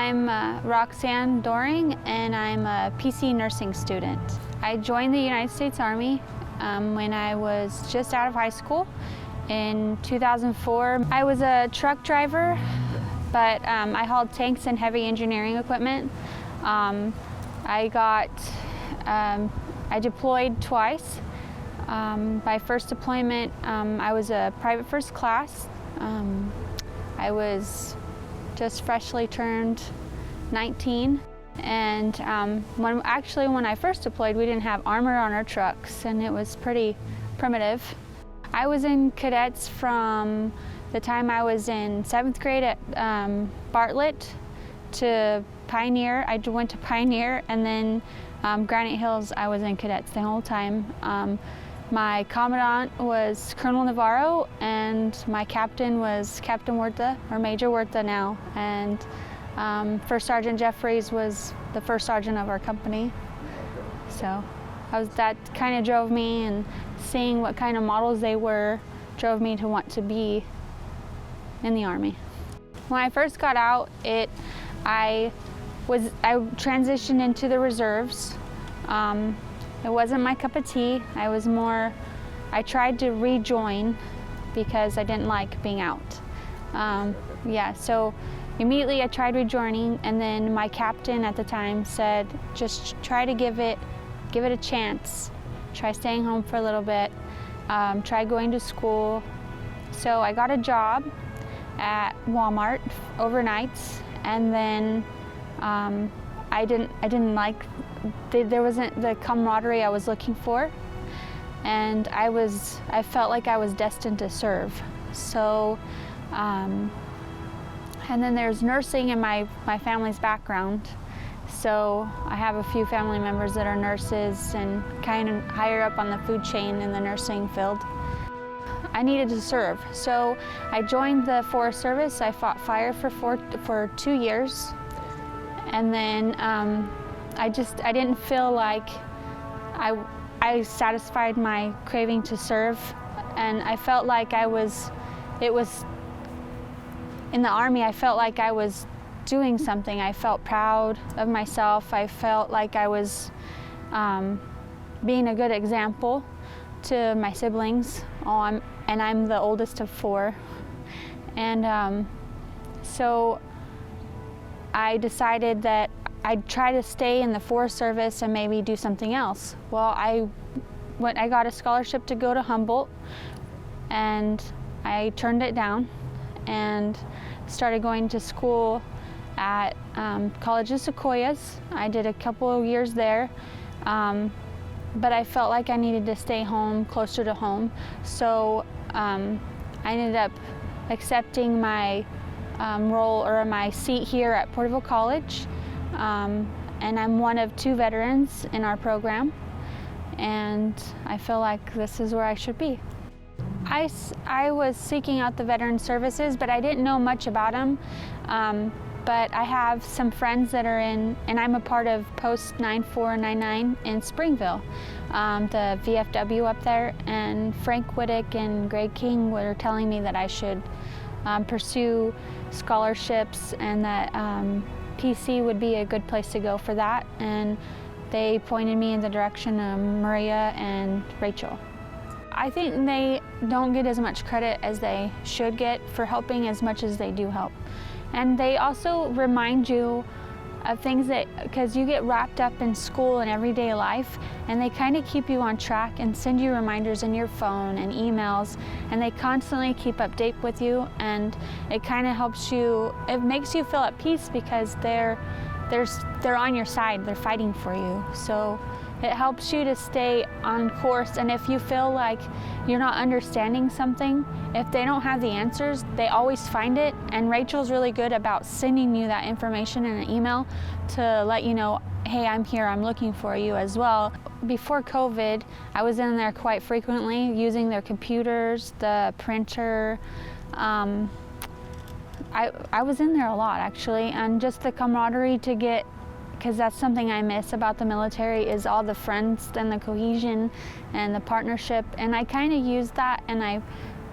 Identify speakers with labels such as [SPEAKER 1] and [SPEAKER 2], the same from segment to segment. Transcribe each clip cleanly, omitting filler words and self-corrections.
[SPEAKER 1] I'm Roxann Doering, and I'm a PC nursing student. I joined the United States Army when I was just out of high school in 2004. I was a truck driver, but I hauled tanks and heavy engineering equipment. I deployed twice. My first deployment, I was a private first class. I was just freshly turned 19, and when I first deployed, we didn't have armor on our trucks, and it was pretty primitive. I was in cadets from the time I was in 7th grade at Bartlett to Pioneer. I went to Pioneer, and then Granite Hills, I was in cadets the whole time. My commandant was Colonel Navarro, and my captain was Captain Huerta, or Major Huerta now. And First Sergeant Jeffries was the first sergeant of our company. So that kind of drove me, and seeing what kind of models they were drove me to want to be in the Army. When I first got out, I transitioned into the reserves. It wasn't my cup of tea. I tried to rejoin because I didn't like being out. So immediately I tried rejoining, and then my captain at the time said, just try to give it a chance. Try staying home for a little bit. Try going to school. So I got a job at Walmart overnights, and then I didn't like, there wasn't the camaraderie I was looking for, and I felt like I was destined to serve. So, and then there's nursing in my family's background. So I have a few family members that are nurses and kind of higher up on the food chain in the nursing field. I needed to serve, so I joined the Forest Service. I fought fire for 2 years. And then I didn't feel like I satisfied my craving to serve, and I felt like it was in the Army. I felt like I was doing something. I felt proud of myself. I felt like I was being a good example to my siblings. And I'm the oldest of 4, and so I decided that I'd try to stay in the Forest Service and maybe do something else. Well, I got a scholarship to go to Humboldt, and I turned it down and started going to school at College of Sequoias. I did a couple of years there, but I felt like I needed to stay home, closer to home. So I ended up accepting my role or my seat here at Porterville College, and I'm one of 2 veterans in our program, and I feel like this is where I should be. I was seeking out the veteran services, but I didn't know much about them. But I have some friends that are in, and I'm a part of Post 9499 in Springville, the VFW up there, and Frank Whittick and Greg King were telling me that I should pursue scholarships, and that PC would be a good place to go for that, and they pointed me in the direction of Maria and Rachel. I think they don't get as much credit as they should get for helping as much as they do help. And they also remind you of things because you get wrapped up in school and everyday life, and they kind of keep you on track and send you reminders in your phone and emails, and they constantly keep update with you, and it kind of helps you, it makes you feel at peace because they're on your side, they're fighting for you. So it helps you to stay on course, and if you feel like you're not understanding something, if they don't have the answers, they always find it, and Rachel's really good about sending you that information in an email to let you know, hey, I'm here, I'm looking for you as well. Before COVID, I was in there quite frequently using their computers, the printer. I was in there a lot actually, and just the camaraderie to get, because that's something I miss about the military, is all the friends and the cohesion and the partnership, and I kind of used that, and I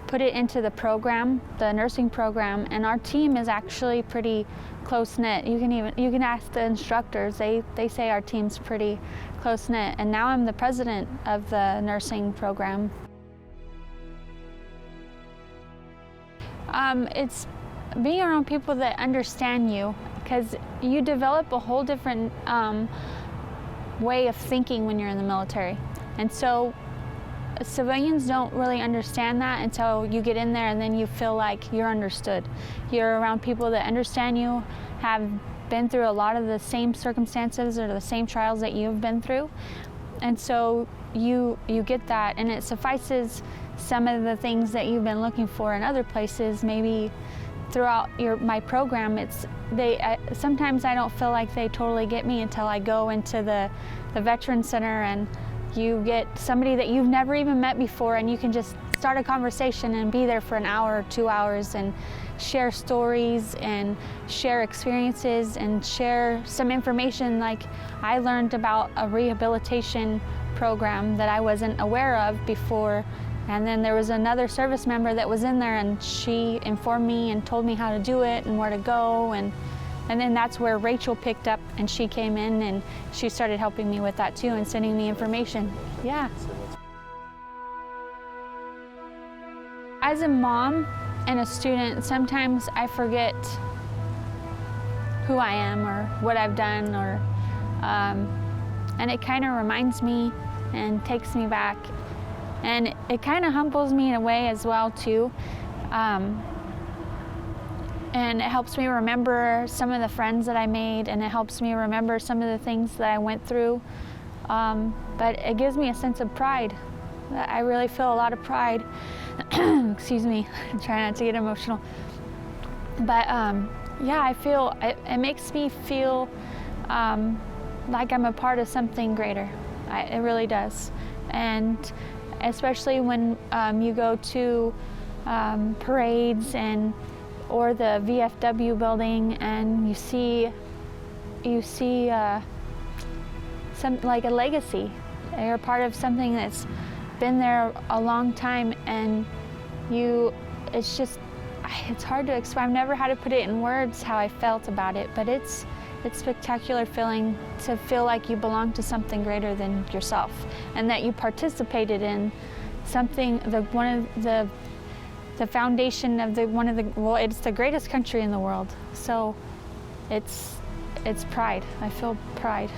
[SPEAKER 1] put it into the program, the nursing program, and our team is actually pretty close-knit. You can ask the instructors, they say our team's pretty close-knit, and now I'm the president of the nursing program. It's being around people that understand you, because you develop a whole different way of thinking when you're in the military. And so civilians don't really understand that until you get in there, and then you feel like you're understood. You're around people that understand you, have been through a lot of the same circumstances or the same trials that you've been through. And so you get that, and it suffices some of the things that you've been looking for in other places. Maybe throughout my program, sometimes I don't feel like they totally get me until I go into the Veteran Center, and you get somebody that you've never even met before, and you can just start a conversation and be there for an hour or 2 hours and share stories and share experiences and share some information. Like, I learned about a rehabilitation program that I wasn't aware of before, and then there was another service member that was in there, and she informed me and told me how to do it and where to go, and then that's where Rachel picked up, and she came in and she started helping me with that too and sending me information. Yeah. As a mom and a student, sometimes I forget who I am or what I've done, and it kind of reminds me and takes me back. And it kind of humbles me in a way as well too. And it helps me remember some of the friends that I made, and it helps me remember some of the things that I went through. But it gives me a sense of pride. I really feel a lot of pride. Excuse me, I'm trying not to get emotional. But yeah, I feel, it makes me feel like I'm a part of something greater. It really does. And especially when you go to parades or the VFW building, and you see some, like, a legacy. You're part of something that's been there a long time, and it's hard to explain. I've never had to put it in words how I felt about it, but it's spectacular feeling to feel like you belong to something greater than yourself, and that you participated in something, the foundation of it's the greatest country in the world. So it's pride. I feel pride.